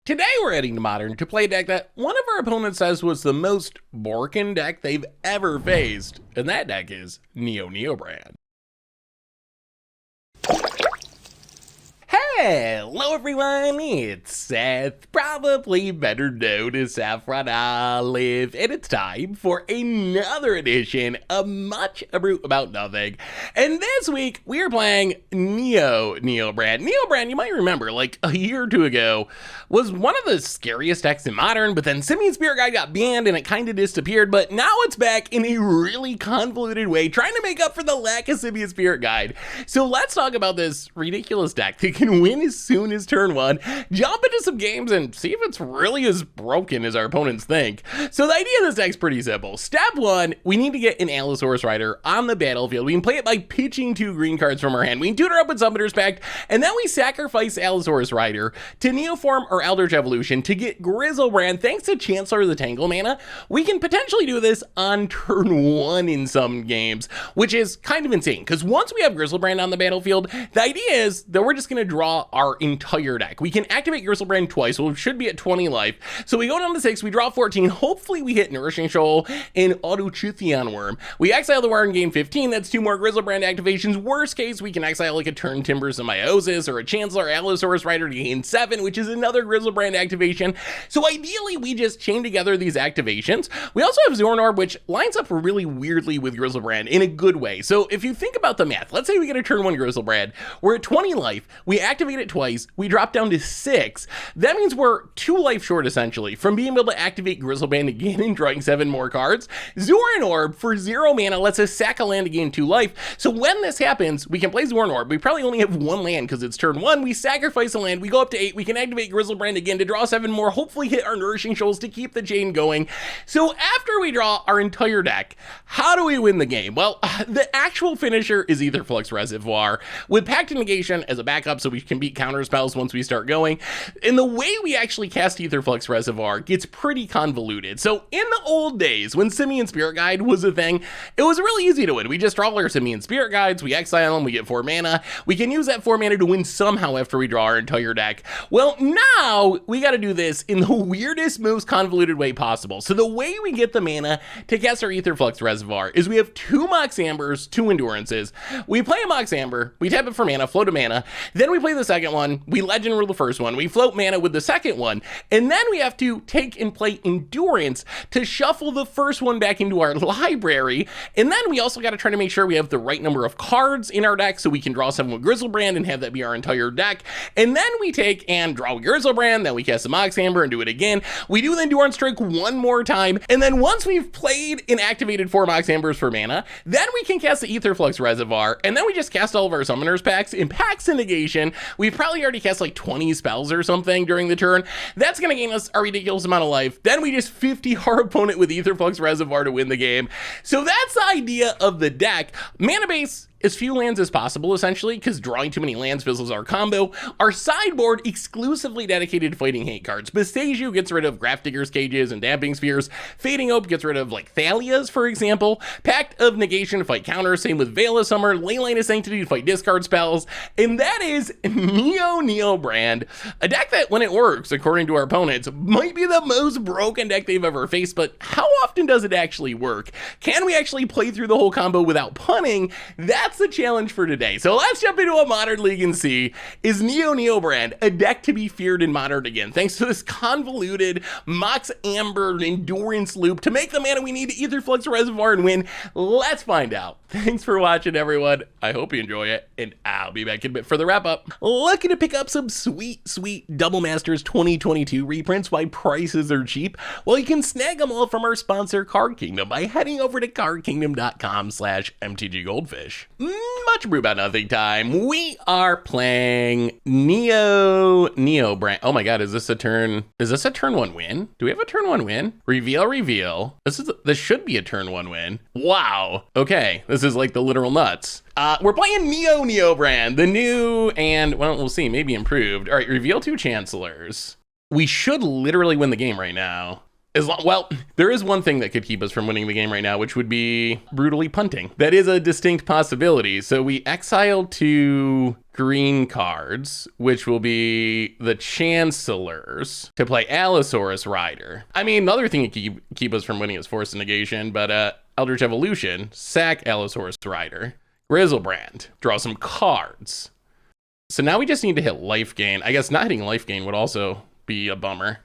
Today we're heading to Modern to play a deck that one of our opponents says was the most broken deck they've ever faced, and that deck is Neo-Neobrand. Hello everyone, it's Seth, probably better known as Saffron Olive, and it's time for another edition of Much Ado About Nothing. And this week, we are playing Neo-Neobrand. Neo-Brand, you might remember, like a year or two ago, was one of the scariest decks in Modern, but then Simian Spirit Guide got banned and it kind of disappeared, but now it's back in a really convoluted way, trying to make up for the lack of Simian Spirit Guide. So let's talk about this ridiculous deck that can win as soon as turn one, jump into some games and see if it's really as broken as our opponents think. So the idea of this deck's pretty simple. Step one, we need to get an Allosaurus Rider on the battlefield. We can play it by pitching 2 green cards from our hand. We can tutor up with Summoner's Pact, and then we sacrifice Allosaurus Rider to Neoform or Eldritch Evolution to get Griselbrand. Thanks to Chancellor of the Tangle mana, we can potentially do this on turn 1 in some games, which is kind of insane, because once we have Griselbrand on the battlefield, the idea is that we're just going to draw our entire deck. We can activate Griselbrand twice, so we should be at 20 life. So we go down to 6, we draw 14, hopefully we hit Nourishing Shoal and Autochithion Worm. We exile the Wire and gain 15, that's 2 more Griselbrand activations. Worst case, we can exile like a Turn Timber Symbiosis or a Chancellor Allosaurus Rider to gain 7, which is another Griselbrand activation. So ideally, we just chain together these activations. We also have Zornorb, which lines up really weirdly with Griselbrand in a good way. So if you think about the math, let's say we get a turn 1 Griselbrand, we're at 20 life, we activate it twice, we drop down to 6. That means we're 2 life short essentially from being able to activate Griselbrand again and drawing 7 more cards. Zornorb for 0 mana lets us sack a land to gain 2 life. So when this happens, we can play Zornorb. We probably only have 1 land because it's turn 1. We sacrifice a land, we go up to 8, we can activate Griselbrand again to draw 7 more, hopefully hit our Nourishing Shoals to keep the chain going. So after we draw our entire deck, how do we win the game? Well, the actual finisher is Aetherflux Reservoir with Pact and Negation as a backup so we can beat counter spells once we start going. And the way we actually cast Aetherflux Reservoir gets pretty convoluted. So in the old days, when Simian Spirit Guide was a thing, it was really easy to win. We just draw our Simian Spirit Guides, we exile them, we get 4 mana. We can use that 4 mana to win somehow after we draw our entire deck. Well, now we got to do this in the weirdest, most convoluted way possible. So the way we get the mana to cast our Aetherflux Reservoir is we have 2 Mox Ambers, 2 Endurances. We play a Mox Amber, we tap it for mana, float a mana, then we play the second one, we Legend Rule the first one, we float mana with the second one, and then we have to take and play Endurance to shuffle the first one back into our library, and then we also got to try to make sure we have the right number of cards in our deck so we can draw 7 with Griselbrand and have that be our entire deck, and then we take and draw Griselbrand, then we cast a Mox Amber and do it again. We do the Endurance trick 1 more time, and then once we've played and activated 4 Mox Ambers for mana, then we can cast the Aetherflux Reservoir, and then we just cast all of our Summoner's Pacts in Pacts and Negation. We've probably already cast like 20 spells or something during the turn. That's going to gain us a ridiculous amount of life. Then we just 50 our opponent with Aetherflux Reservoir to win the game. So that's the idea of the deck. Mana base, as few lands as possible, essentially, because drawing too many lands fizzles our combo. Our sideboard exclusively dedicated to fighting hate cards. Bastaju gets rid of Grafdigger's Cages and Damping Spheres. Fading Ope gets rid of, like, Thalias, for example. Pact of Negation to fight counters. Same with Veil of Summer. Leyline of Sanctity to fight discard spells. And that is Neo-Neobrand. A deck that, when it works, according to our opponents, might be the most broken deck they've ever faced, but how often does it actually work? Can we actually play through the whole combo without punning? That's the challenge for today. So let's jump into a Modern League and see, is Neo-Neobrand a deck to be feared in Modern again, thanks to this convoluted Mox Amber Endurance loop to make the mana we need to Aetherflux Reservoir and win? Let's find out. Thanks for watching, everyone. I hope you enjoy it, and I'll be back in a bit for the wrap up. Looking to pick up some sweet Double Masters 2022 reprints while prices are cheap? Well, you can snag them all from our sponsor, Card Kingdom, by heading over to cardkingdom.com/mtggoldfish. Much brew about nothing time. We are playing Neo-Neobrand. Oh my god, is this a turn 1 win? Do we have a turn 1 win? Reveal. This should be a turn 1 win. Wow. Okay, this is like the literal nuts. We're playing Neo-Neobrand, the new and, well, we'll see, maybe improved. All right, reveal 2 Chancellors. We should literally win the game right now. Well, there is one thing that could keep us from winning the game right now, which would be brutally punting. That is a distinct possibility. So we exile 2 green cards, which will be the Chancellors, to play Allosaurus Rider. I mean, another thing that could keep us from winning is Force Negation, but Eldritch Evolution, sack Allosaurus Rider. Griselbrand, draw some cards. So now we just need to hit life gain. I guess not hitting life gain would also be a bummer.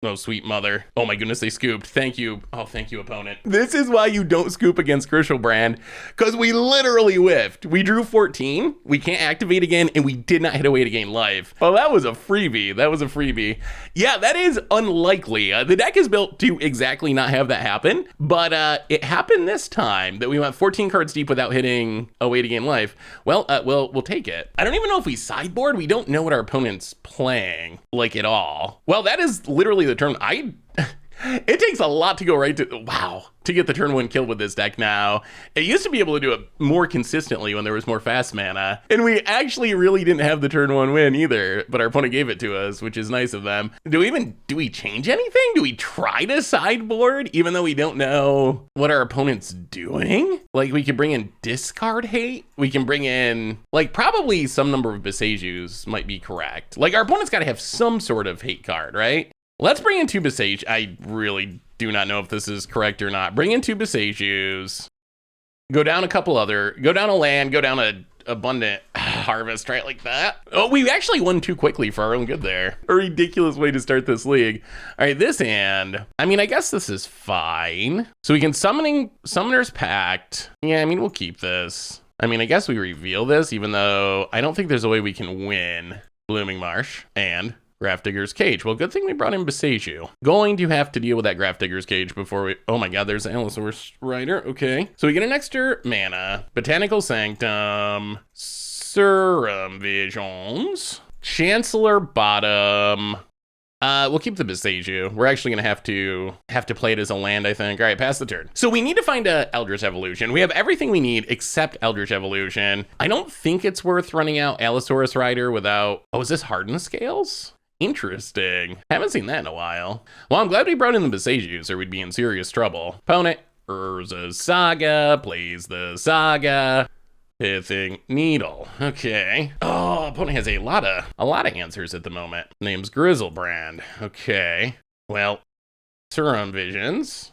Oh, sweet mother. Oh my goodness, they scooped. Thank you. Oh, thank you, opponent. This is why you don't scoop against Griselbrand, because we literally whiffed. We drew 14, we can't activate again, and we did not hit a way to gain life. Oh, that was a freebie. That was a freebie. Yeah, that is unlikely. The deck is built to exactly not have that happen, but it happened this time that we went 14 cards deep without hitting a way to gain life. Well, we'll take it. I don't even know if we sideboard. We don't know what our opponent's playing, like, at all. Well, that is literally the turn. It takes a lot to go right to, wow, to get the turn 1 kill with this deck now. It used to be able to do it more consistently when there was more fast mana, and we actually really didn't have the turn 1 win either, but our opponent gave it to us, which is nice of them. Do we change anything? Do we try to sideboard even though we don't know what our opponent's doing? Like, we can bring in discard hate. We can bring in, like, probably some number of Besejus might be correct. Like, our opponent's got to have some sort of hate card, right? Let's bring in 2 Besage. I really do not know if this is correct or not. Bring in 2 Besejus. Go down go down a land, go down a abundant harvest, right, like that. Oh, we actually won too quickly for our own good there. A ridiculous way to start this league. All right, this hand, I mean, I guess this is fine. So we can Summoner's Pact. Yeah, I mean, we'll keep this. I mean, I guess we reveal this, even though I don't think there's a way we can win Blooming Marsh and Grafdigger's Cage. Well, good thing we brought in Beseju. Going to have to deal with that Grafdigger's Cage before we... Oh my god, there's the Allosaurus Rider. Okay. So we get an extra mana. Botanical Sanctum. Serum Visions. Chancellor bottom. We'll keep the Beseju. We're actually gonna have to play it as a land, I think. All right, pass the turn. So we need to find a Eldritch Evolution. We have everything we need except Eldritch Evolution. I don't think it's worth running out Allosaurus Rider without... Oh, is this Hardened Scales? Interesting. Haven't seen that in a while. Well, I'm glad we brought in the Besejus or we'd be in serious trouble. Opponent, Urza's Saga, plays the Saga. Pithing Needle. Okay. Oh, opponent has a lot of answers at the moment. Name's Griselbrand. Okay. Well, Serum Visions.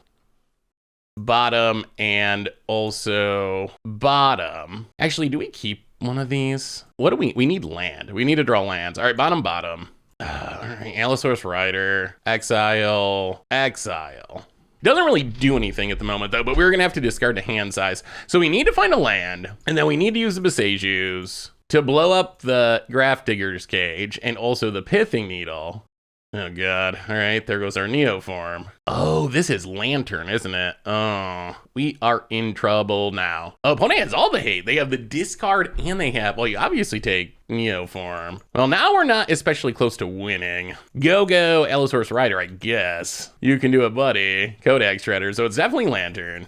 Bottom and also bottom. Actually, do we keep one of these? What do we need land. We need to draw lands. All right, bottom. All right, Allosaurus Rider, exile. Doesn't really do anything at the moment though, but we're gonna have to discard the hand size. So we need to find a land, and then we need to use the Besejus to blow up the Grafdigger's Cage and also the Pithing Needle. Oh god, all right, there goes our Neoform. Oh, this is Lantern, isn't it? Oh, we are in trouble now. Oh, opponent has all the hate. They have the discard and they have, well, you obviously take Neoform. Well, now we're not especially close to winning. Go, Allosaurus Rider, I guess. You can do it, buddy. Kodak Shredder, so it's definitely Lantern.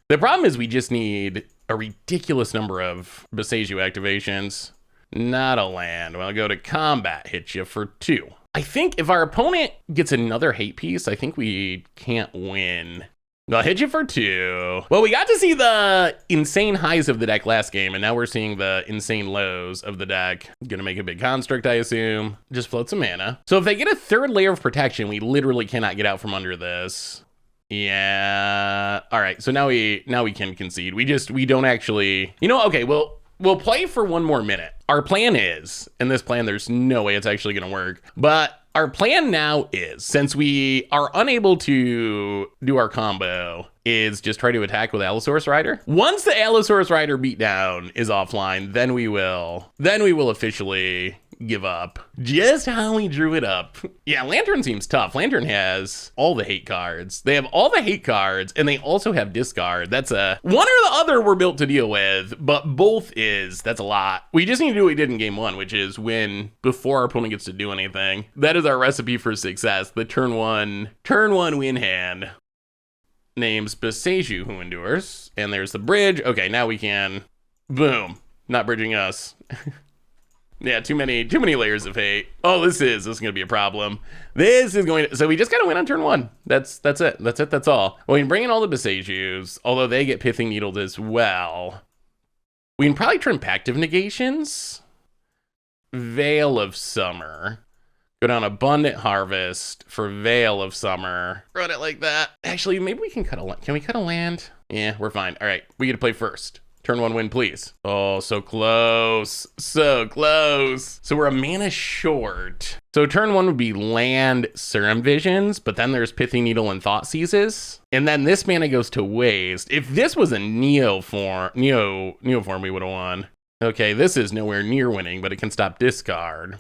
The problem is we just need a ridiculous number of Beseju activations. Not a land. Well, go to combat, hit you for 2. I think if our opponent gets another hate piece, I think we can't win. I'll hit you for 2. Well, we got to see the insane highs of the deck last game, and now we're seeing the insane lows of the deck. Gonna make a big construct, I assume. Just float some mana. So if they get a 3rd layer of protection, we literally cannot get out from under this. Yeah. All right, so now we can concede. We don't actually, you know, okay, we'll play for 1 more minute. Our plan is, and this plan, there's no way it's actually gonna work, but our plan now is, since we are unable to do our combo, is just try to attack with Allosaurus Rider. Once the Allosaurus Rider beatdown is offline, then we will officially give up. Just how we drew it up. Yeah, Lantern seems tough. Lantern has all the hate cards. They have all the hate cards, and they also have discard. That's one or the other we're built to deal with, but that's a lot. We just need to do what we did in game 1, which is win before our opponent gets to do anything. That is our recipe for success. The turn one win hand. Name's Beseju who endures. And there's the bridge. Okay, now we can, boom, not bridging us. Yeah, too many layers of hate. Oh, this is gonna be a problem. This is going to, so we just gotta win on turn 1. That's it. That's all. Well, we can bring in all the Besejus, although they get Pithing Needled as well. We can probably turn Pactive Negations. Veil of Summer. Go down Abundant Harvest for Veil of Summer. Run it like that. Actually, maybe we can cut a land. Can we cut a land? Yeah, we're fine. All right, we get to play first. Turn 1 win, please. Oh, so close. So close. So we're a mana short. So turn 1 would be land Serum Visions, but then there's Pithing Needle and Thought Seizes. And then this mana goes to waste. If this was a Neo form, we would have won. Okay, this is nowhere near winning, but it can stop discard.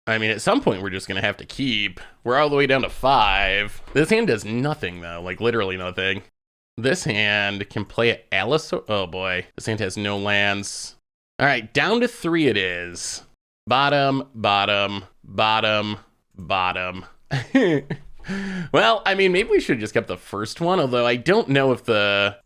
I mean, at some point, we're just going to have to keep. We're all the way down to 5. This hand does nothing, though. Like, literally nothing. This hand can play at Allosaurus. Oh, boy. This hand has no lands. All right, down to 3 it is. Bottom, bottom, bottom, bottom. Well, I mean, maybe we should have just kept the first one, although I don't know if the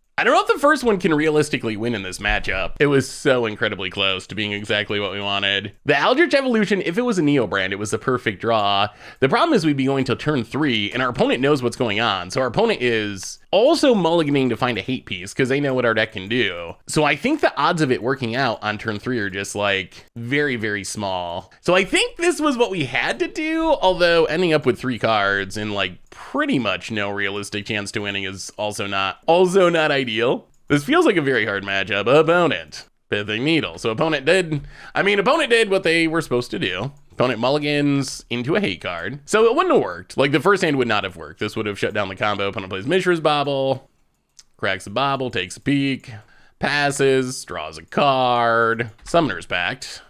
first one can realistically win in this matchup. It was so incredibly close to being exactly what we wanted. The Eldritch Evolution, if it was a Neo-Brand, it was the perfect draw. The problem is we'd be going till turn 3, and our opponent knows what's going on. So our opponent is also mulliganing to find a hate piece because they know what our deck can do. So I think the odds of it working out on turn 3 are just like very, very small. So I think this was what we had to do, although ending up with 3 cards and like pretty much no realistic chance to winning is also not ideal. This feels like a very hard matchup. Opponent, Pithing Needle. So opponent did what they were supposed to do. Opponent mulligans into a hate card. So it wouldn't have worked. Like the first hand would not have worked. This would have shut down the combo. Opponent plays Mishra's Bauble, cracks the bauble, takes a peek, passes, draws a card, Summoner's Pact.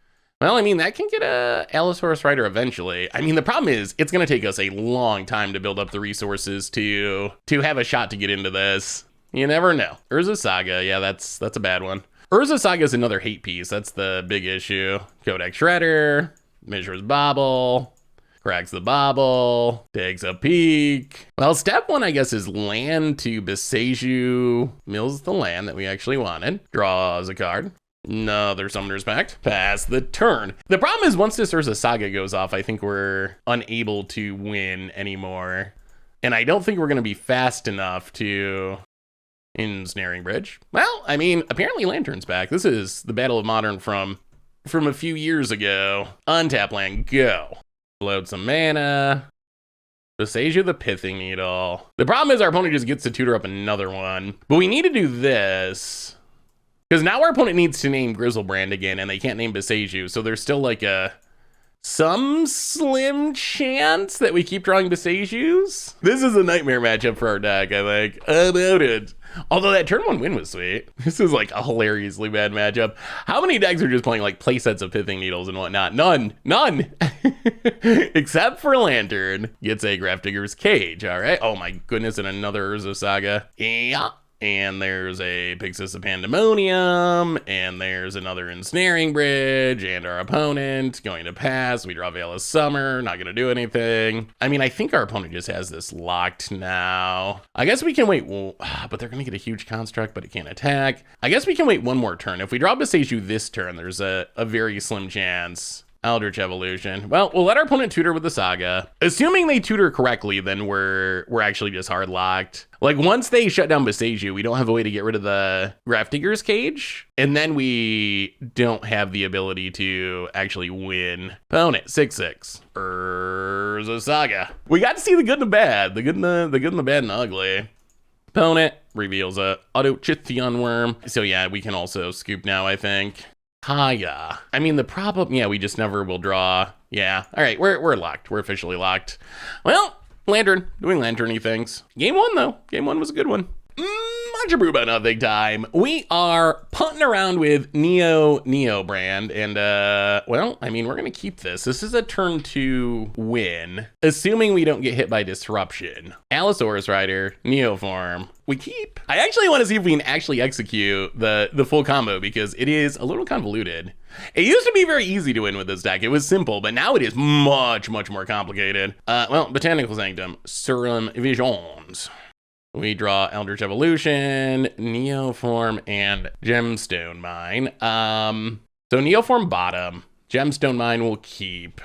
Well, I mean, that can get a Allosaurus Rider eventually. I mean, the problem is it's going to take us a long time to build up the resources to have a shot to get into this. You never know. Urza Saga, yeah, that's a bad one. Urza Saga is another hate piece. That's the big issue. Codex Shredder, Mishra's Bauble, cracks the bauble, takes a peek. Well, step 1, I guess, is land to Beseju, mills the land that we actually wanted, draws a card. Another Summoner's Pact. Pass the turn. The problem is once this Urza Saga goes off, I think we're unable to win anymore. And I don't think we're going to be fast enough to Ensnaring Bridge. Well, I mean, apparently Lantern's back. This is the Battle of Modern from a few years ago. Untap land, go. Load some mana. Beseju the Pithing Needle. The problem is our opponent just gets to tutor up another one. But we need to do this. Because now our opponent needs to name Griselbrand again, and they can't name Beseju, so there's still like some slim chance that we keep drawing Besejus. This is a nightmare matchup for our deck, I think. About it. Although that turn 1 win was sweet. This is like a hilariously bad matchup. How many decks are just playing like playsets of Pithing Needles and whatnot? None. Except for Lantern. Gets a Grafdigger's Cage, all right? Oh my goodness, and another Urza Saga. Yeah. And there's a Pyxis of Pandemonium, and there's another Ensnaring Bridge, and our opponent going to pass. We draw Veil of Summer, not going to do anything. I mean, I think our opponent just has this locked now. I guess we can wait, well, but they're going to get a huge construct, but it can't attack. I guess we can wait one more turn. If we draw Beseju this turn, there's a very slim chance. Eldritch Evolution. Well, we'll let our opponent tutor with the Saga. Assuming they tutor correctly, then we're actually just hard locked. Like once they shut down Beseju, we don't have a way to get rid of the Grafdigger's Cage, and then we don't have the ability to actually win. Opponent 6/6. Urza Saga. We got to see the good and the bad, the good and the bad and the ugly. Opponent reveals a Auto Chithion Worm. So yeah, we can also scoop now, I think. Kaya. I mean, the problem, yeah, we just never will draw. Yeah. All right, we're locked. We're officially locked. Well, Lantern, doing Lantern-y things. Game 1, though. Game 1 was a good one. Much ado about nothing time. We are punting around with Neo-Neobrand, and, well, I mean, we're going to keep this. This is a turn 2 win, assuming we don't get hit by Disruption. Allosaurus Rider, Neoform. We keep. I actually want to see if we can actually execute the full combo, because it is a little convoluted. It used to be very easy to win with this deck. It was simple, but now it is much, much more complicated. Well, Botanical Sanctum, Serum Visions. We draw Eldritch Evolution, Neoform, and Gemstone Mine. So Neoform bottom, Gemstone Mine will keep.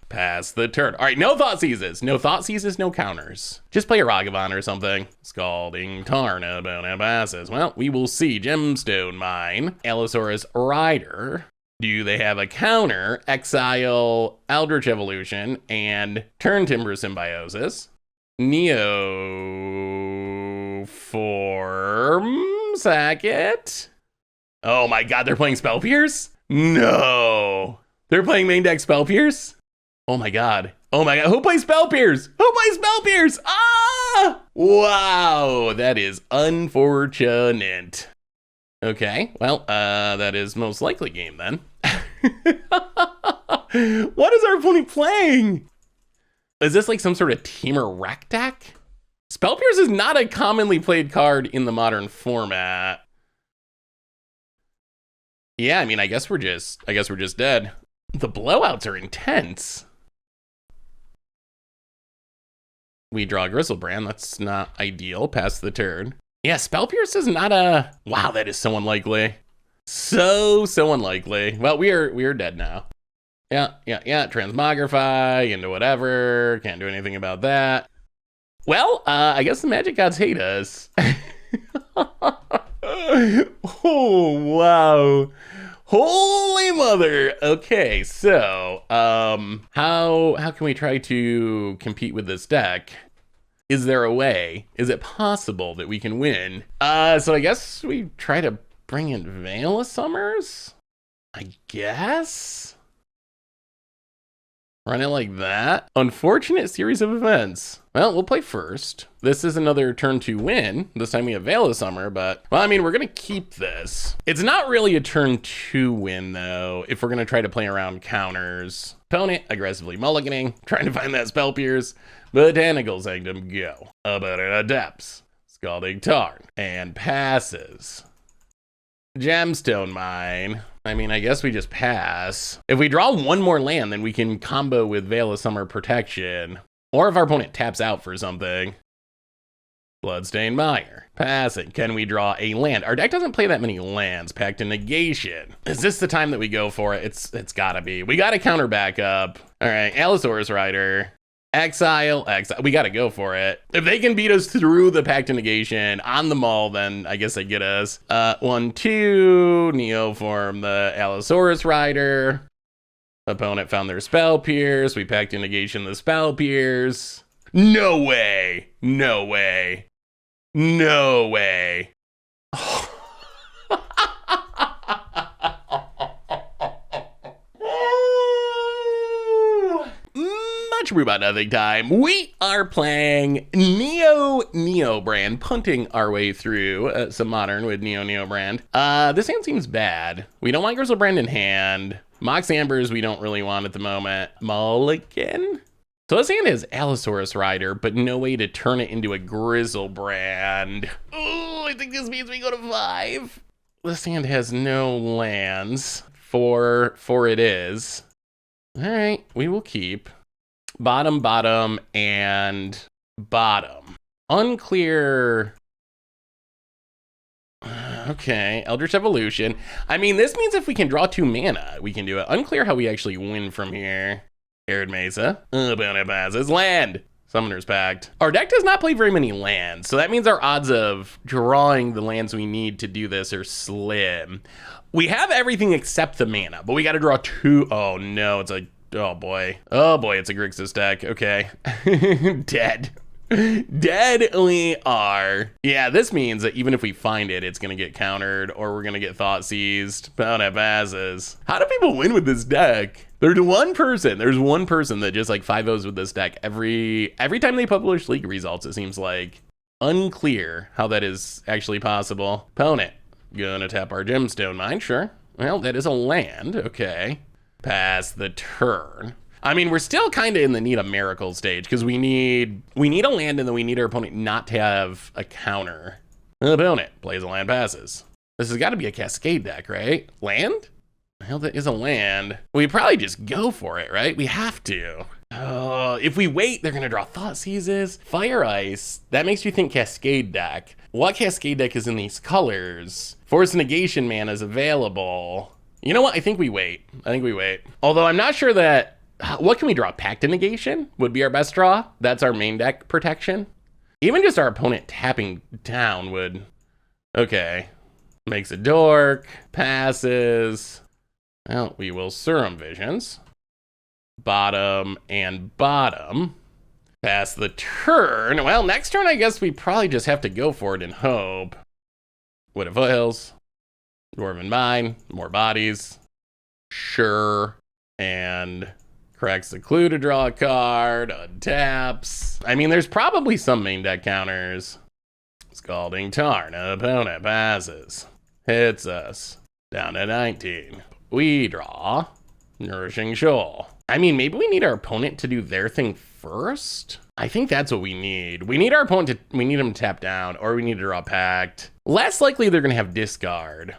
Pass the turn. All right, no Thought Seizes. No Thought Seizes, no counters. Just play a Ragavan or something. Scalding Tarn, opponent passes. Well, we will see. Gemstone Mine. Allosaurus Rider. Do they have a counter? Exile Eldritch Evolution and turn Timber Symbiosis. Neoform. Sack it. Oh my god, they're playing Spell Pierce? No. They're playing main deck Spell Pierce? Oh my god. Oh my god. Who plays Spell Pierce? Who plays Spell Pierce? Ah! Wow. That is unfortunate. Okay. Well, that is most likely game then. What is our opponent playing? Is this like some sort of Teamer Wreck deck? Spell Pierce is not a commonly played card in the modern format. Yeah, I mean, I guess we're just dead. The blowouts are intense. We draw Griselbrand. That's not ideal. Pass the turn. Yeah, Spell Pierce is not a... Wow, that is so unlikely. So unlikely. Well, we are dead now. Yeah. Transmogrify into whatever. Can't do anything about that. Well, I guess the Magic Gods hate us. Oh, wow. Holy mother. Okay, so how can we try to compete with this deck? Is there a way? Is it possible that we can win? So I guess we try to bring in Veil of Summers? I guess? Run it like that? Unfortunate series of events. Well, we'll play first. This is another turn 2 win. This time we have Veil of Summer, but, well, I mean, we're gonna keep this. It's not really a turn 2 win, though, if we're gonna try to play around counters. Opponent aggressively mulliganing, trying to find that Spell Pierce. Botanical Sanctum, go. About it adapts. Scalding Tarn, and passes. Gemstone Mine. I mean, I guess we just pass. If we draw one more land, then we can combo with Veil of Summer Protection. Or if our opponent taps out for something. Bloodstained Mire. Passing. Can we draw a land? Our deck doesn't play that many lands. Pact of Negation. Is this the time that we go for it? It's gotta be. We gotta counter back up. All right, Allosaurus Rider. Exile. We gotta go for it. If they can beat us through the Pact of Negation on the mall, then I guess they get us. 1, 2, Neoform the Allosaurus Rider. Opponent found their Spell Pierce. We Pact of Negation the Spell Pierce. No way. No way. No way. Much brew about nothing time. We are playing Neo-Neobrand, punting our way through some modern with Neo-Neobrand. This hand seems bad. We don't want Griselbrand in hand. Mox Ambers we don't really want at the moment. Mulligan? So this hand is Allosaurus Rider, but no way to turn it into a Griselbrand. Oh, I think this means we go to 5. This hand has no lands. 4 it is. All right, we will keep. Bottom, bottom, and bottom. Unclear. Okay, Eldritch Evolution. I mean, this means if we can draw 2 mana, we can do it. Unclear how we actually win from here. Arid Mesa. Opponent passes. Land. Summoner's Pact. Our deck does not play very many lands, so that means our odds of drawing the lands we need to do this are slim. We have everything except the mana, but we got to draw 2. Oh no, it's a... Oh boy. Oh boy, it's a Grixis deck. Okay. Dead. Dead we are. Yeah, this means that even if we find it, it's gonna get countered or we're gonna get thought seized. Opponent passes. How do people win with this deck? There's one person that just like 5-0s with this deck every time they publish league results, it seems like. Unclear how that is actually possible. Opponent. Gonna tap our Gemstone Mine, sure. Well, that is a land, okay. Pass the turn. I mean, we're still kind of in the need a miracle stage because we need a land and then we need our opponent not to have a counter. Opponent plays a land, passes. This has got to be a Cascade deck, right? Land? Hell, that is a land. We probably just go for it, right? We have to. If we wait, they're gonna draw Thought Seizes. Fire Ice. That makes you think Cascade deck. What Cascade deck is in these colors? Force Negation mana is available. You know what? I think we wait. Although I'm not sure that, what can we draw? Pact and Negation would be our best draw. That's our main deck protection. Even just our opponent tapping down would, okay. Makes a dork, passes. Well, we will Serum Visions. Bottom and bottom. Pass the turn. Well, next turn, I guess we probably just have to go for it and hope. Wood of Foothills. Dwarven Mine. More bodies. Sure. And cracks the clue to draw a card. Untaps. I mean, there's probably some main deck counters. Scalding Tarn. Opponent passes. Hits us. Down to 19. We draw. Nourishing Shoal. I mean, maybe we need our opponent to do their thing first? I think that's what we need. We need our opponent to, we need him to tap down, or we need to draw Pact. Less likely they're gonna have discard.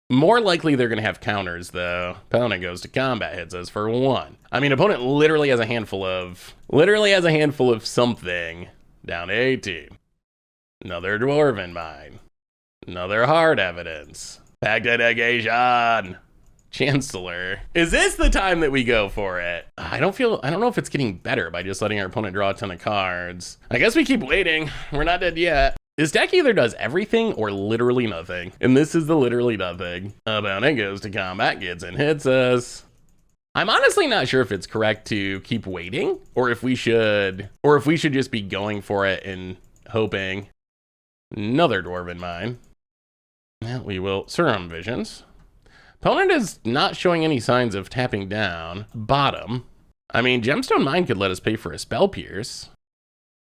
More likely they're gonna have counters though. Opponent goes to combat, hits us for 1. I mean, opponent literally has a handful of something. Down to 18. Another Dwarven Mine. Another Hard Evidence. Pact and Negation. Chancellor. Is this the time that we go for it? I don't know if it's getting better by just letting our opponent draw a ton of cards. I guess we keep waiting. We're not dead yet. This deck either does everything or literally nothing. And this is the literally nothing. Opponent goes to combat, gets and hits us. I'm honestly not sure if it's correct to keep waiting or if we should just be going for it and hoping. Another Dwarven Mine. Well, we will Serum Visions. Opponent is not showing any signs of tapping down. Bottom. I mean, Gemstone Mine could let us pay for a Spell Pierce.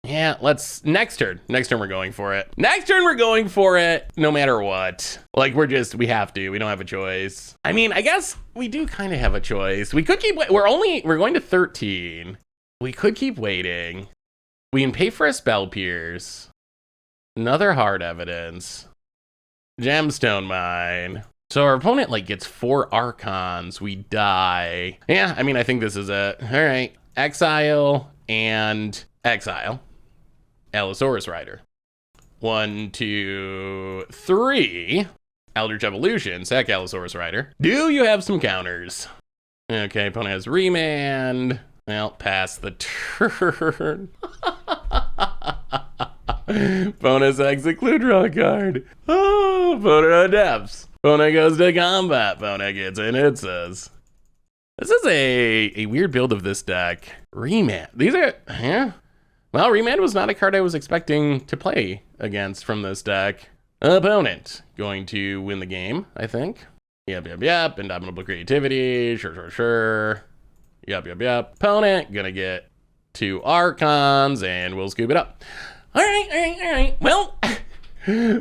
Yeah, next turn we're going for it. Next turn we're going for it, no matter what. Like, we have to, we don't have a choice. I mean, I guess we do kind of have a choice. We could keep, we're going to 13. We could keep waiting. We can pay for a Spell Pierce. Another Hard Evidence. Gemstone Mine. So our opponent like gets 4 Archons, we die. Yeah, I mean, I think this is it. All right, exile and exile. Allosaurus Rider. 1, 2, 3. Eldritch Evolution, sack Allosaurus Rider. Do you have some counters? Okay, opponent has Remand. Well, pass the turn. Bonus exit clue, draw a card. Oh, opponent adapts. Opponent goes to combat. Opponent gets in, it says. This is a weird build of this deck. Remand. These are, yeah. Well, Remand was not a card I was expecting to play against from this deck. Opponent going to win the game, I think. Yep. Indomitable Creativity. Sure. Yep. Opponent gonna get 2 Archons and we'll scoop it up. All right. Well,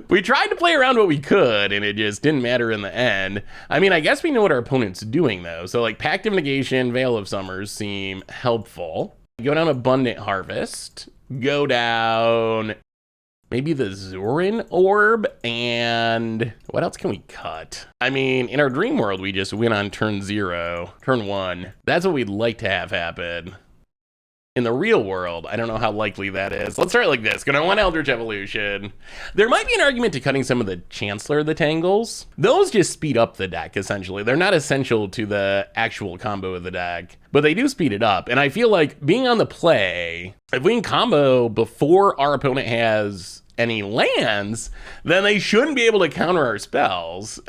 we tried to play around what we could, and it just didn't matter in the end. I mean, I guess we know what our opponent's doing, though. So, like, Pact of Negation, Veil of Summers seem helpful. Go down Abundant Harvest. Go down maybe the Zorin Orb, and what else can we cut? I mean, in our dream world, we just win on turn 1. That's what we'd like to have happen. In the real world, I don't know how likely that is. Let's start like this. Gonna want Eldritch Evolution. There might be an argument to cutting some of the Chancellor the Tangles. Those just speed up the deck, essentially. They're not essential to the actual combo of the deck, but they do speed it up. And I feel like being on the play, if we can combo before our opponent has any lands, then they shouldn't be able to counter our spells.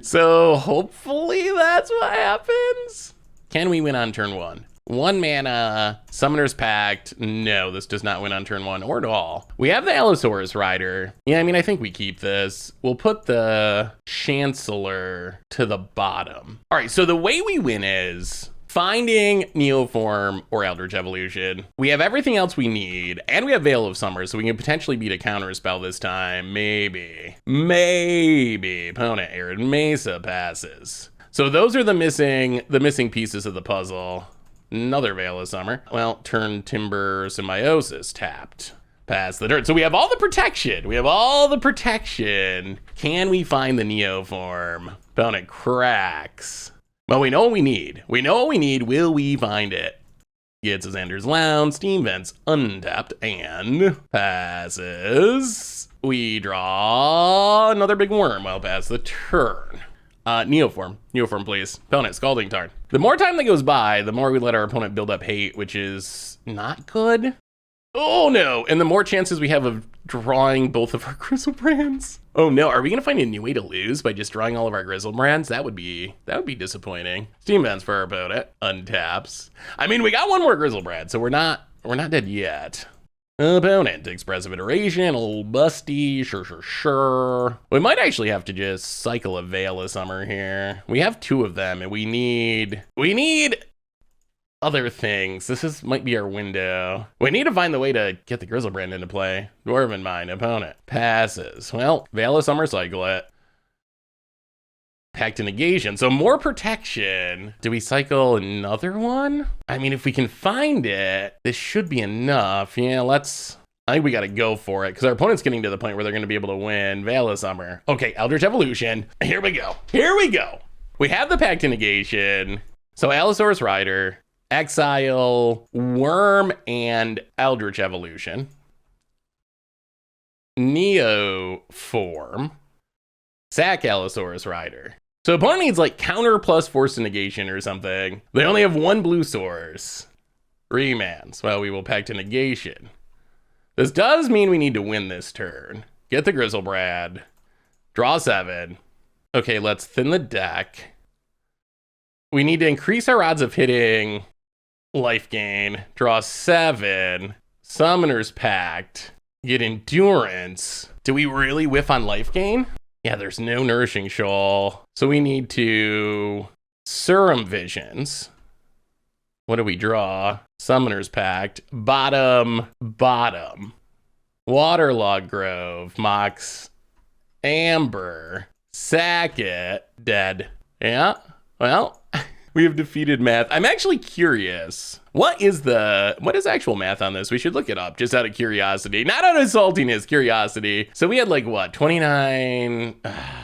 So hopefully that's what happens. Can we win on turn 1? 1 mana, Summoner's Pact. No, this does not win on turn 1 or at all. We have the Allosaurus Rider. Yeah, I mean, I think we keep this. We'll put the Chancellor to the bottom. All right, so the way we win is finding Neoform or Eldritch Evolution. We have everything else we need, and we have Veil of Summer, so we can potentially beat a counter spell this time. Maybe. Opponent Arid Mesa passes. So those are the missing pieces of the puzzle. Another Veil of Summer. Well, turn Timber Symbiosis tapped. Pass the turn. So we have all the protection. Can we find the Neoform? Opponent cracks. Well, we know what we need. Will we find it? Gets his Ender's Lounge, Steam Vents untapped, and passes. We draw another big worm. I'll pass the turn. Neoform. Neoform, please. Opponent, Scalding Tarn. The more time that goes by, the more we let our opponent build up hate, which is not good. Oh no! And the more chances we have of drawing both of our Griselbrands. Oh no, are we gonna find a new way to lose by just drawing all of our Griselbrands? That would be disappointing. Steam Vents for our opponent. Untaps. I mean, we got one more Griselbrand, so we're not dead yet. Opponent, Expressive Iteration, a little busty, sure. We might actually have to just cycle a Veil of Summer here. We have two of them, and we need other things. This might be our window. We need to find the way to get the Griselbrand into play. Dwarven Mine, opponent. Passes. Well, Veil of Summer, cycle it. Pact to Negation, so more protection. Do we cycle another one? I mean, if we can find it, this should be enough. Yeah, I think we gotta go for it, because our opponent's getting to the point where they're gonna be able to win. Veil of Summer. Okay, Eldritch Evolution. Here we go. Here we go. We have the Pact to Negation. So Allosaurus Rider, exile, Worm, and Eldritch Evolution. Neoform. Sack Allosaurus Rider. So opponent needs like counter plus force to negation or something. They only have one blue source. Remands. Well, we will Pact to Negation. This does mean we need to win this turn. Get the Griselbrand. Draw 7. Okay, let's thin the deck. We need to increase our odds of hitting life gain. Draw 7. Summoner's Pact. Get Endurance. Do we really whiff on life gain? Yeah, there's no Nourishing Shoal. So we need to Serum Visions. What do we draw? Summoner's Pact. Bottom. Waterlog Grove. Mox. Amber. Sacket. Dead. Yeah, well, we have defeated math. I'm actually curious. What is actual math on this? We should look it up just out of curiosity. Not out of saltiness, curiosity. So we had like what, 29,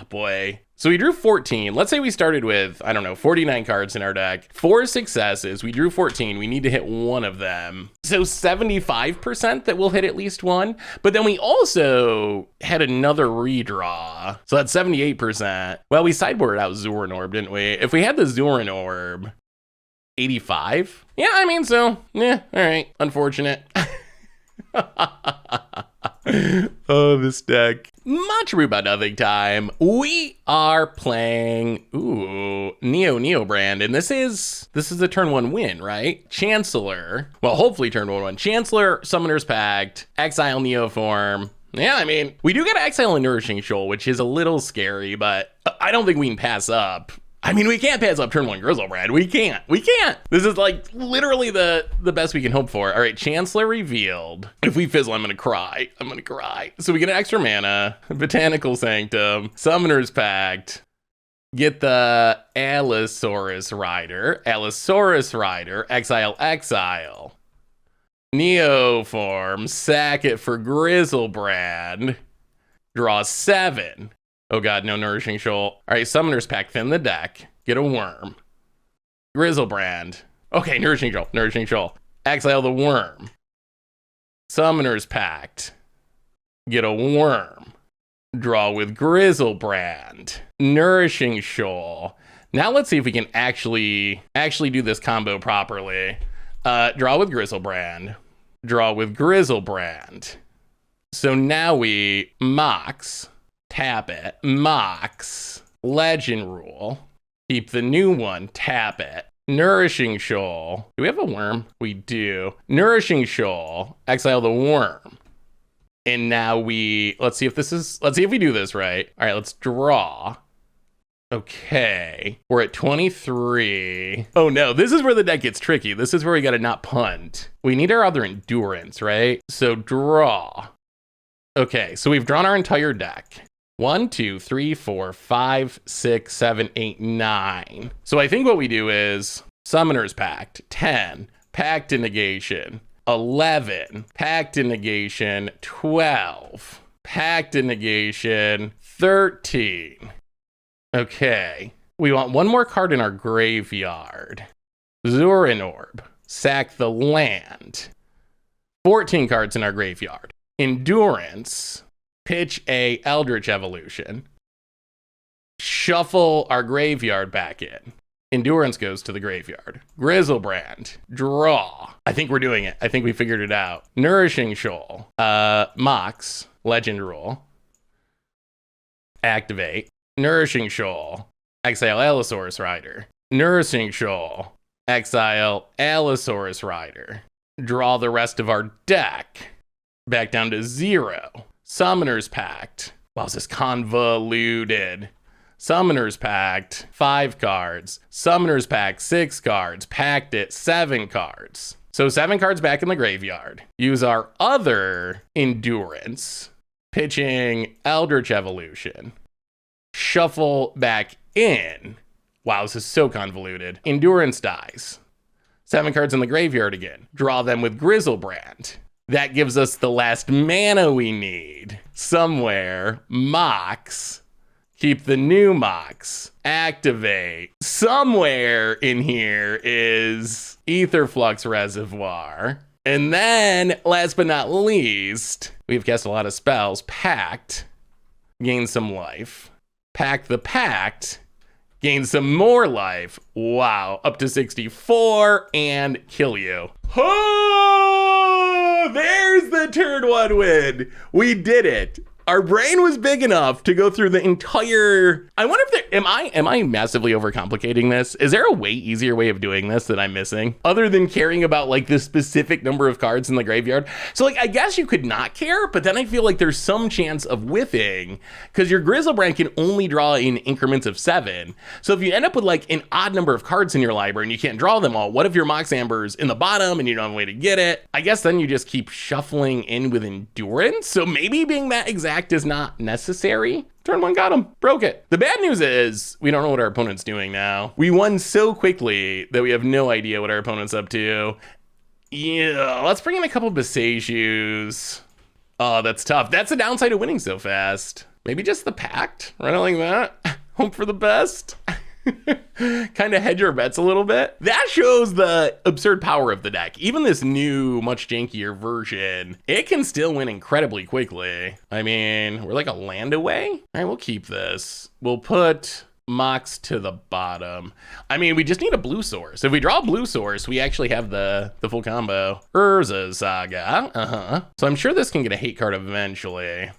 boy. So we drew 14. Let's say we started with, I don't know, 49 cards in our deck. 4 successes, we drew 14. We need to hit one of them. So 75% that we'll hit at least one. But then we also had another redraw. So that's 78%. Well, we sideboarded out Zoran Orb, didn't we? If we had the Zoran Orb, 85? Yeah, I mean, so, yeah, all right. Unfortunate. Oh, this deck. Much Brew About Nothing time. We are playing, Neo-Neobrand, and this is a turn 1 win, right? Chancellor, well, hopefully turn 1 win. Chancellor, Summoner's Pact, Exile Neoform. Yeah, I mean, we do get to exile a Nourishing Shoal, which is a little scary, but I don't think we can pass up. I mean, we can't pass up turn 1 Griselbrand. We can't. This is like literally the best we can hope for. All right, Chancellor revealed. If we fizzle, I'm gonna cry. So we get an extra mana, Botanical Sanctum, Summoner's Pact, get the Allosaurus Rider, exile. Neoform, sack it for Griselbrand, draw 7. Oh god, no Nourishing Shoal. All right, Summoner's Pact, thin the deck. Get a Worm. Griselbrand. Okay, Nourishing Shoal. Exile the Worm. Summoner's Pact. Get a Worm. Draw with Griselbrand. Nourishing Shoal. Now let's see if we can actually do this combo properly. Draw with Griselbrand. Draw with Griselbrand. So now we Mox. Tap it, Mox, Legend Rule, keep the new one, tap it, Nourishing Shoal. Do we have a Worm? We do. Nourishing Shoal, exile the Worm. And now let's see if we do this right. All right, let's draw. Okay, we're at 23. Oh no, this is where the deck gets tricky. This is where we gotta not punt. We need our other Endurance, right? So draw. Okay, so we've drawn our entire deck. 1, 2, 3, 4, 5, 6, 7, 8, 9. So I think what we do is Summoner's Pact, 10, Pact to Negation, 11, Pact to Negation, 12, Pact to Negation, 13. Okay, we want one more card in our graveyard. Zoran Orb, sack the land. 14 cards in our graveyard. Endurance, pitch a Eldritch Evolution. shuffle our graveyard back in. Endurance goes to the graveyard. Griselbrand, draw. I think we're doing it. I think we figured it out. Nourishing Shoal, Mox, Legend Rule. Activate. Nourishing Shoal, exile Allosaurus Rider. Nourishing Shoal, exile Allosaurus Rider. Draw the rest of our deck back down to 0. Summoner's Pact. Wow, is this convoluted? Summoner's Pact, 5 cards. Summoner's Pact, 6 cards. Packed it, 7 cards. So 7 cards back in the graveyard. Use our other Endurance, pitching Eldritch Evolution. Shuffle back in. Wow, this is so convoluted. Endurance dies. 7 cards in the graveyard again. Draw them with Griselbrand. That gives us the last mana we need. Somewhere, Mox. Keep the new Mox. Activate. Somewhere in here is Aetherflux Reservoir. And then, last but not least, we've cast a lot of spells. Pact. Gain some life. Pact the Pact. Gain some more life. Wow. Up to 64 and kill you. Oh, there's the turn 1 win. We did it. Our brain was big enough to go through the entire... I wonder if there... Am I massively overcomplicating this? Is there a way easier way of doing this that I'm missing? Other than caring about like the specific number of cards in the graveyard? So like, I guess you could not care, but then I feel like there's some chance of whiffing because your Griselbrand can only draw in increments of 7. So if you end up with like an odd number of cards in your library and you can't draw them all, what if your Mox Amber's in the bottom and you don't have a way to get it? I guess then you just keep shuffling in with Endurance. So maybe being that exact is not necessary. Turn 1 got him, broke it. The bad news is we don't know what our opponent's doing now. We won so quickly that we have no idea what our opponent's up to. Yeah, let's bring in a couple Besejus. Oh, that's tough. That's the downside of winning so fast. Maybe just the Pact, run it like that. Hope for the best. Kind of hedge our bets a little bit. That shows the absurd power of the deck. Even this new, much jankier version, it can still win incredibly quickly. I mean, we're like a land away. All right, we'll keep this. We'll put Mox to the bottom. I mean, we just need a blue source. If we draw a blue source, we actually have the full combo. Urza Saga. So I'm sure this can get a hate card eventually.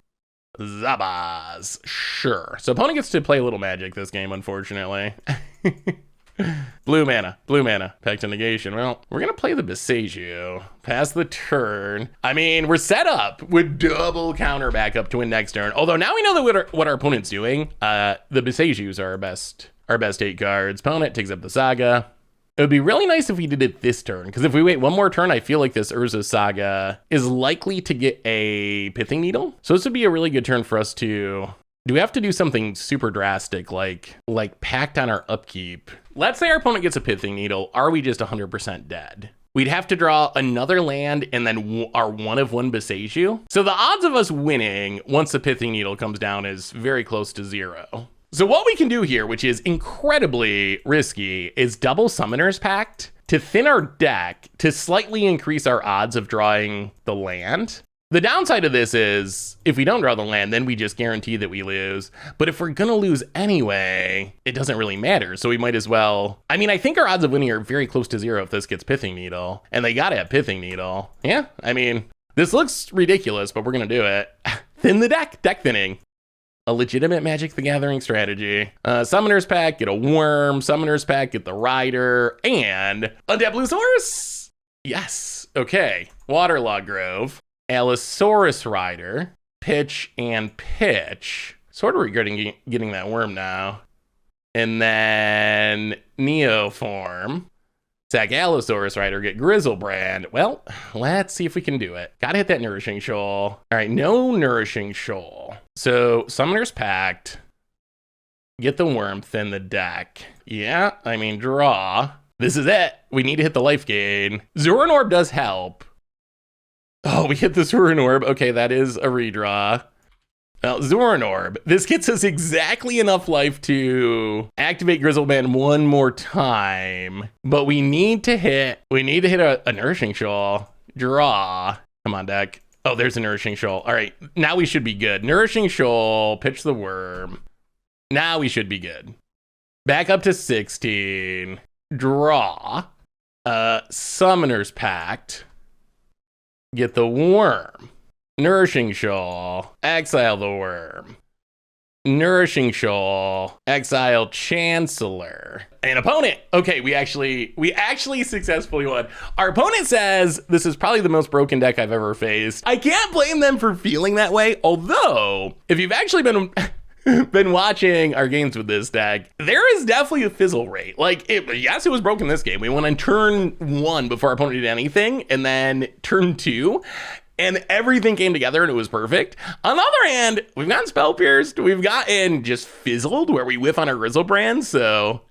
Zabaz. Sure. So opponent gets to play a little magic this game, unfortunately. Blue mana. Pact to negation. Well, we're going to play the Beseju. Pass the turn. I mean, we're set up with double counter backup to win next turn. Although now we know that what our opponent's doing. The Besejus are our best 8 cards. Opponent takes up the Saga. It would be really nice if we did it this turn, because if we wait one more turn, I feel like this Urza Saga is likely to get a Pithing Needle. So this would be a really good turn for us to... Do we have to do something super drastic, like Pact on our upkeep? Let's say our opponent gets a Pithing Needle. Are we just 100% dead? We'd have to draw another land and then our 1/1 Beseju. So the odds of us winning once the Pithing Needle comes down is very close to 0. So what we can do here, which is incredibly risky, is double Summoner's Pact to thin our deck to slightly increase our odds of drawing the land. The downside of this is if we don't draw the land, then we just guarantee that we lose. But if we're gonna lose anyway, it doesn't really matter. So we might as well, I mean, I think our odds of winning are very close to 0 if this gets Pithing Needle, and they gotta have Pithing Needle. Yeah, I mean, this looks ridiculous, but we're gonna do it. Thin the deck thinning. A legitimate Magic the Gathering strategy. Summoner's Pact, get a Worm. Summoner's Pact, get the Rider. And untap blue source? Yes. Okay. Waterlog Grove. Allosaurus Rider. Pitch and pitch. Sort of regretting getting that Worm now. And then Neoform. Sack Allosaurus Rider, get Griselbrand. Well, let's see if we can do it. Gotta hit that Nourishing Shoal. All right, no Nourishing Shoal. So, Summoner's Pact. Get the Worm, thin the deck. Yeah, I mean, draw. This is it. We need to hit the life gain. Zoran Orb does help. Oh, we hit the Zoran Orb. Okay, that is a redraw. Well, Zoran Orb. This gets us exactly enough life to activate Griselbrand one more time. But we need to hit a Nourishing Shoal. Draw. Come on, deck. Oh, there's a Nourishing Shoal. All right, now we should be good. Nourishing Shoal, pitch the Worm. Now we should be good. Back up to 16. Draw. Summoner's Pact. Get the worm. Nourishing Shoal. Exile the worm. Nourishing Shoal. Exile Chancellor. An opponent. Okay, we actually successfully won. Our opponent says this is probably the most broken deck I've ever faced. I can't blame them for feeling that way, although if you've actually been watching our games with this deck, there is definitely a fizzle rate. Like, yes, it was broken this game. We went on turn 1 before our opponent did anything, and then turn 2, and everything came together and it was perfect. On the other hand, we've gotten spell pierced, we've gotten just fizzled where we whiff on our Griselbrand, so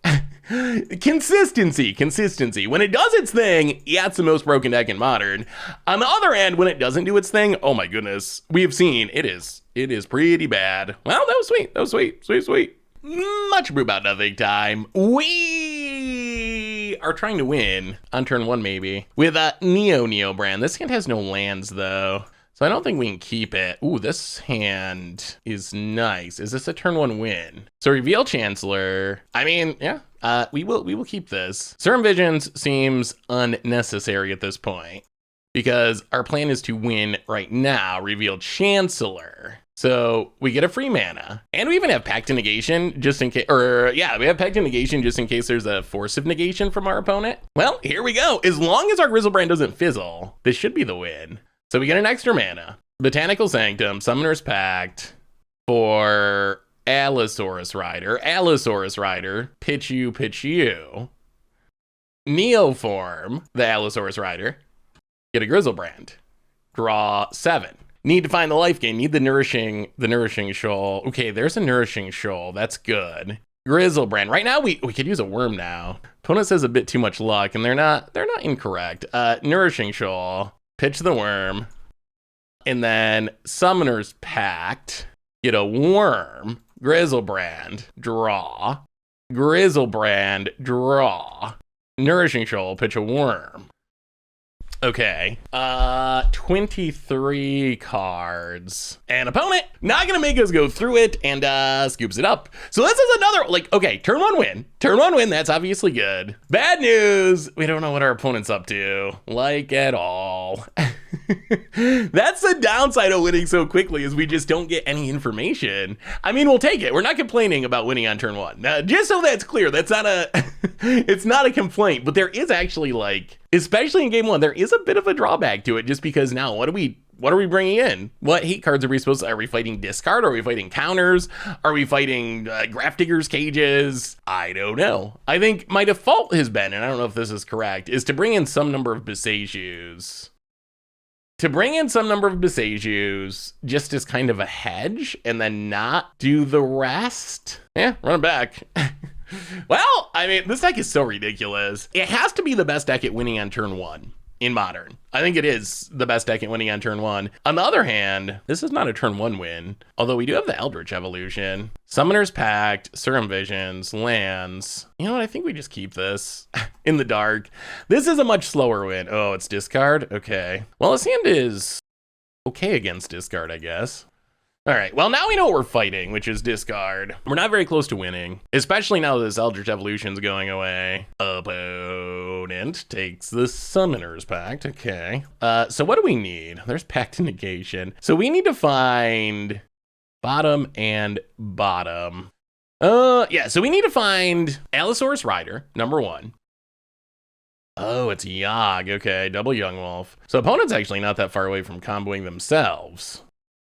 consistency. When it does its thing, yeah, it's the most broken deck in Modern. On the other hand, when it doesn't do its thing, oh my goodness, we have seen it is pretty bad. Well, that was sweet. Much brew about nothing time. We are trying to win on turn 1 maybe with a Neo-Neobrand. This hand has no lands though, so I don't think we can keep it. Ooh, this hand is nice. Is this a turn 1 win? So reveal Chancellor. I mean, yeah, we will keep this. Serum Visions seems unnecessary at this point because our plan is to win right now. Reveal Chancellor. So we get a free mana, and we even have Pact to Negation just in case, we have Pact to Negation just in case there's a Force of Negation from our opponent. Well, here we go. As long as our Griselbrand doesn't fizzle, this should be the win. So we get an extra mana. Botanical Sanctum, Summoner's Pact for Allosaurus Rider, pitch you. Neoform, the Allosaurus Rider, get a Griselbrand. Draw 7. Need to find the life gain. Need the nourishing shoal. Okay, there's a nourishing shoal. That's good. Griselbrand. Right now we could use a worm now. Opponent says a bit too much luck, and they're not incorrect. Nourishing shoal. Pitch the worm. And then Summoner's Pact. Get a worm. Griselbrand. Draw. Griselbrand. Draw. Nourishing shoal. Pitch a worm. Okay, 23 cards. And opponent, not gonna make us go through it, and scoops it up. So this is another, like, okay, turn 1 win. Turn 1 win, that's obviously good. Bad news, we don't know what our opponent's up to, like at all. That's the downside of winning so quickly, is we just don't get any information. I mean, we'll take it. We're not complaining about winning on turn 1. Just so that's clear, that's not a, it's not a complaint, but there is actually, like, especially in game 1, there is a bit of a drawback to it, just because now what are we bringing in? What hate cards are we supposed to, are we fighting discard? Are we fighting counters? Are we fighting Grafdigger's Cages? I don't know. I think my default has been, and I don't know if this is correct, is to bring in some number of Besejus. Just as kind of a hedge, and then not do the rest. Yeah, run it back. Well, I mean, this deck is so ridiculous. It has to be the best deck at winning on turn 1 in Modern. I think it is the best deck at winning on turn 1. On the other hand, this is not a turn 1 win, although we do have the Eldritch Evolution. Summoner's Pact, Serum Visions, lands. You know what, I think we just keep this in the dark. This is a much slower win. Oh, it's discard? Okay. Well, this hand is okay against discard, I guess. All right, well, now we know what we're fighting, which is discard. We're not very close to winning, especially now that this Eldritch Evolution's going away. Opponent takes the Summoner's Pact, okay. So what do we need? There's Pact to Negation. So we need to find bottom and bottom. Yeah, so we need to find Allosaurus Rider, number 1. Oh, it's Yogg, okay, double Young Wolf. So opponent's actually not that far away from comboing themselves.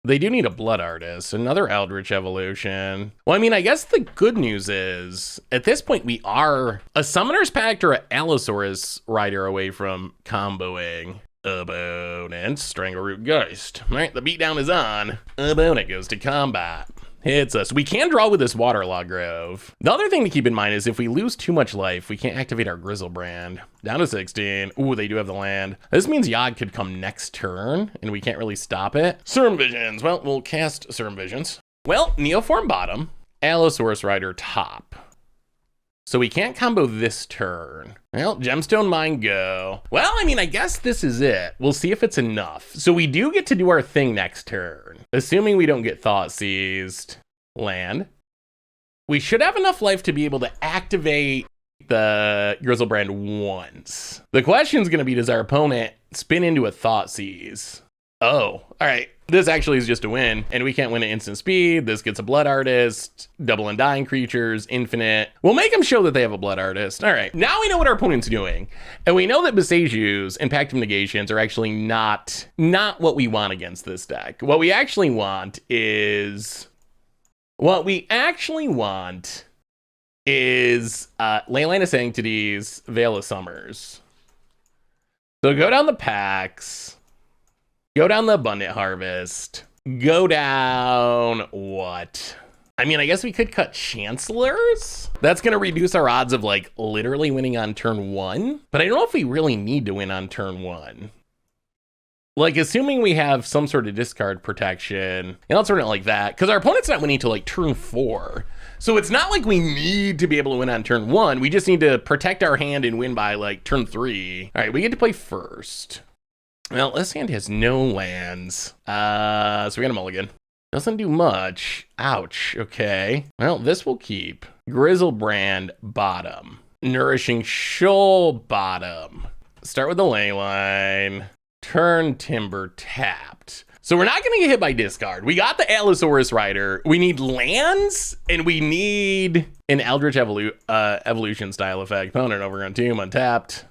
They do need a Blood Artist, another Eldritch Evolution. Well, I mean, I guess the good news is, at this point, we are a Summoner's Pact or an Allosaurus Rider away from comboing. Opponent, Strangleroot Geist. All right, the beatdown is on. Opponent goes to combat. Hits us. We can draw with this Waterlogged Grove. The other thing to keep in mind is if we lose too much life, we can't activate our Griselbrand. Down to 16. Ooh, they do have the land. This means Yogg could come next turn, and we can't really stop it. Serum Visions. Well, we'll cast Serum Visions. Well, Neoform bottom, Allosaurus Rider top. So we can't combo this turn. Well, Gemstone Mine go. Well, I mean, I guess this is it. We'll see if it's enough. So we do get to do our thing next turn. Assuming we don't get Thought Seized. Land. We should have enough life to be able to activate the Griselbrand once. The question is going to be, does our opponent spin into a Thoughtseize? Oh, all right. This actually is just a win, and we can't win at instant speed. This gets a Blood Artist, double Undying creatures, infinite. We'll make them show that they have a Blood Artist. All right, now we know what our opponent's doing. And we know that Besejus and Pact of Negations are actually not what we want against this deck. What we actually want is... Leyline of Sanctities, Veil of Summers. So go down the packs, go down the Abundant Harvest, go down what? I mean, I guess we could cut Chancellors. That's going to reduce our odds of like literally winning on turn 1, but I don't know if we really need to win on turn 1. Like, assuming we have some sort of discard protection, and I'll turn it like that, because our opponent's not winning till like turn 4. So it's not like we need to be able to win on turn 1. We just need to protect our hand and win by like turn 3. All right, we get to play first. Well, this hand has no lands. So we got a mulligan. Doesn't do much. Ouch, okay. Well, this will keep. Griselbrand, bottom. Nourishing Shoal, bottom. Start with the Leyline. Turn Timber, tapped. So we're not going to get hit by discard. We got the Allosaurus Rider. We need lands, and we need an Eldritch Evolution style effect. Opponent over on tomb, untapped.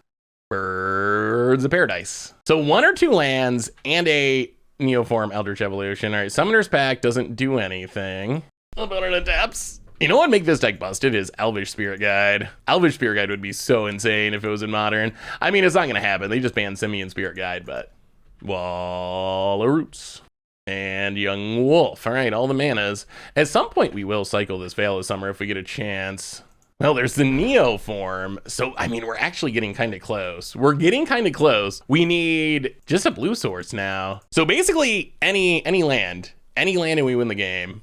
Birds of Paradise. So 1 or 2 lands and a Neoform Eldritch Evolution. All right, Summoner's Pact doesn't do anything. Opponent attacks. You know what would make this deck busted is Elvish Spirit Guide. Elvish Spirit Guide would be so insane if it was in Modern. I mean, it's not going to happen. They just banned Simian Spirit Guide, but... Wall of Roots. And Young Wolf. All right, all the manas. At some point, we will cycle this Veil of Summer if we get a chance. Well, there's the Neo form. So, I mean, we're actually getting kind of close. We're getting kind of close. We need just a blue source now. So basically, any land and we win the game.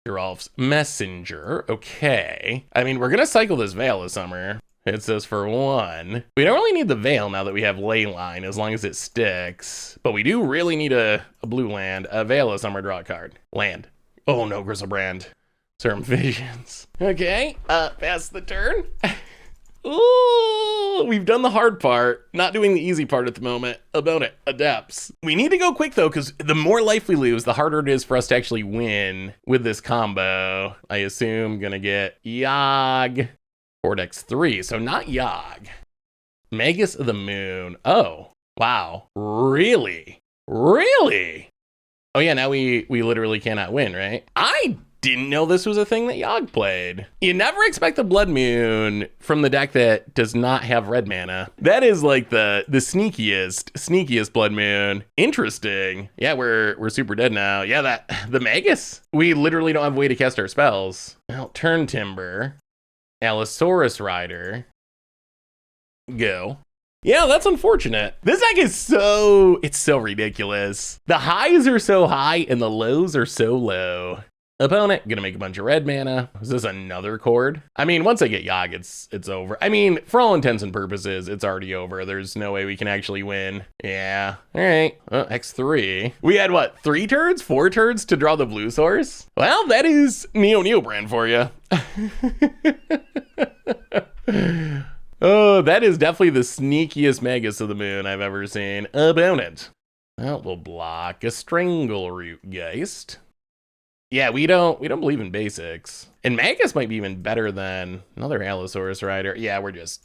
Geralf's Messenger. Okay. I mean, we're going to cycle this Veil of Summer. It says for 1. We don't really need the Veil now that we have Leyline, as long as it sticks. But we do really need a blue land. A Veil of Summer, draw a card. Land. Oh no, Griselbrand. Serum Visions. Okay, pass the turn. Ooh, we've done the hard part. Not doing the easy part at the moment. About it, adapts. We need to go quick though, because the more life we lose, the harder it is for us to actually win with this combo. I assume gonna get Yogg. Vortex 3, so not Yogg. Magus of the Moon. Oh, wow. Really? Really? Oh yeah, now we literally cannot win, right? I didn't know this was a thing that Yogg played. You never expect the Blood Moon from the deck that does not have red mana. That is like the sneakiest Blood Moon. Interesting. Yeah, we're super dead now. Yeah, the Magus. We literally don't have a way to cast our spells. Well, turn Timber. Allosaurus Rider. Go. Yeah, that's unfortunate. This deck is it's so ridiculous. The highs are so high and the lows are so low. Opponent, gonna make a bunch of red mana. Is this another chord? I mean, once I get Yogg, it's over. I mean, for all intents and purposes, it's already over. There's no way we can actually win. Yeah, all right, X3. We had what, 4 turns to draw the blue source? Well, that is Neo-Neobrand for you. Oh, that is definitely the sneakiest Magus of the Moon I've ever seen. Opponent. Well, we'll block a Strangleroot Geist. Yeah, we don't believe in basics. And Magus might be even better than another Allosaurus Rider. Yeah,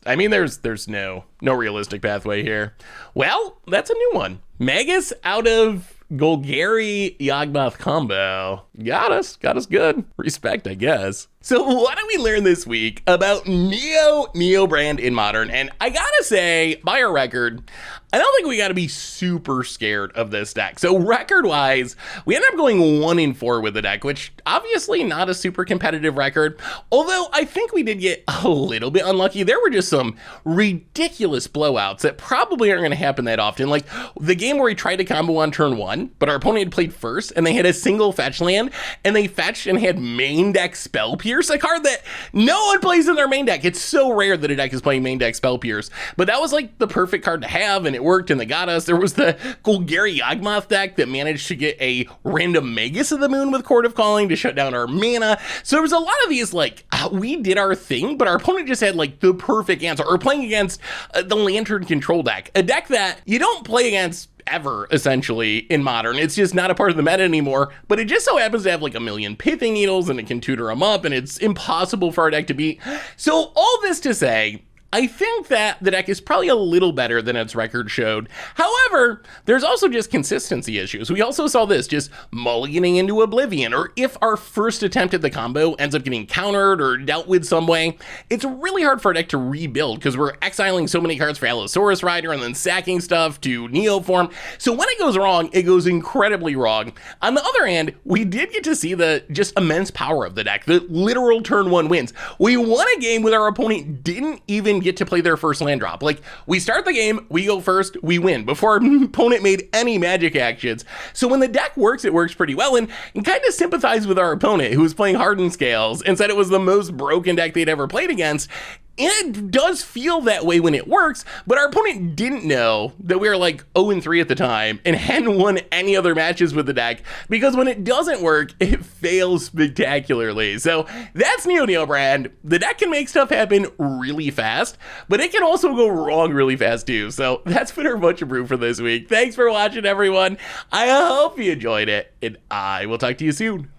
I mean, there's no realistic pathway here. Well, that's a new one. Magus out of Golgari Yawgmoth combo. Got us good. Respect, I guess. So what did we learn this week about Neo-Neobrand in Modern? And I gotta say, by our record, I don't think we gotta be super scared of this deck. So record-wise, we ended up going 1-4 with the deck, which obviously not a super competitive record. Although I think we did get a little bit unlucky. There were just some ridiculous blowouts that probably aren't gonna happen that often. Like the game where we tried to combo on turn 1, but our opponent had played first, and they had a single fetch land, and they fetched and had main deck Spell Pierce. Pierce, a card that no one plays in their main deck. It's so rare that a deck is playing main deck Spell Pierce, but that was like the perfect card to have, and it worked, and they got us. There was the Golgari Yawgmoth deck that managed to get a random Magus of the Moon with Court of Calling to shut down our mana. So there was a lot of these, like, we did our thing, but our opponent just had like the perfect answer. Or playing against the Lantern Control deck, a deck that you don't play against ever, essentially, in Modern. It's just not a part of the meta anymore, but it just so happens to have like a million Pithing Needles, and it can tutor them up, and it's impossible for our deck to beat. So all this to say, I think that the deck is probably a little better than its record showed. However, there's also just consistency issues. We also saw this just mulliganing into Oblivion, or if our first attempt at the combo ends up getting countered or dealt with some way, it's really hard for our deck to rebuild because we're exiling so many cards for Allosaurus Rider and then sacking stuff to Neo form. So when it goes wrong, it goes incredibly wrong. On the other hand, we did get to see the just immense power of the deck, the literal turn one wins. We won a game with our opponent didn't even get to play their first land drop. Like, we start the game, we go first, we win before our opponent made any magic actions. So when the deck works, it works pretty well, and kind of sympathize with our opponent who was playing Hardened Scales and said it was the most broken deck they'd ever played against. It does feel that way when it works, but our opponent didn't know that we were like 0-3 at the time and hadn't won any other matches with the deck, because when it doesn't work, it fails spectacularly. So that's Neo-Neobrand. The deck can make stuff happen really fast, but it can also go wrong really fast too. So that's been our Bunch of Brew for this week. Thanks for watching, everyone. I hope you enjoyed it, and I will talk to you soon.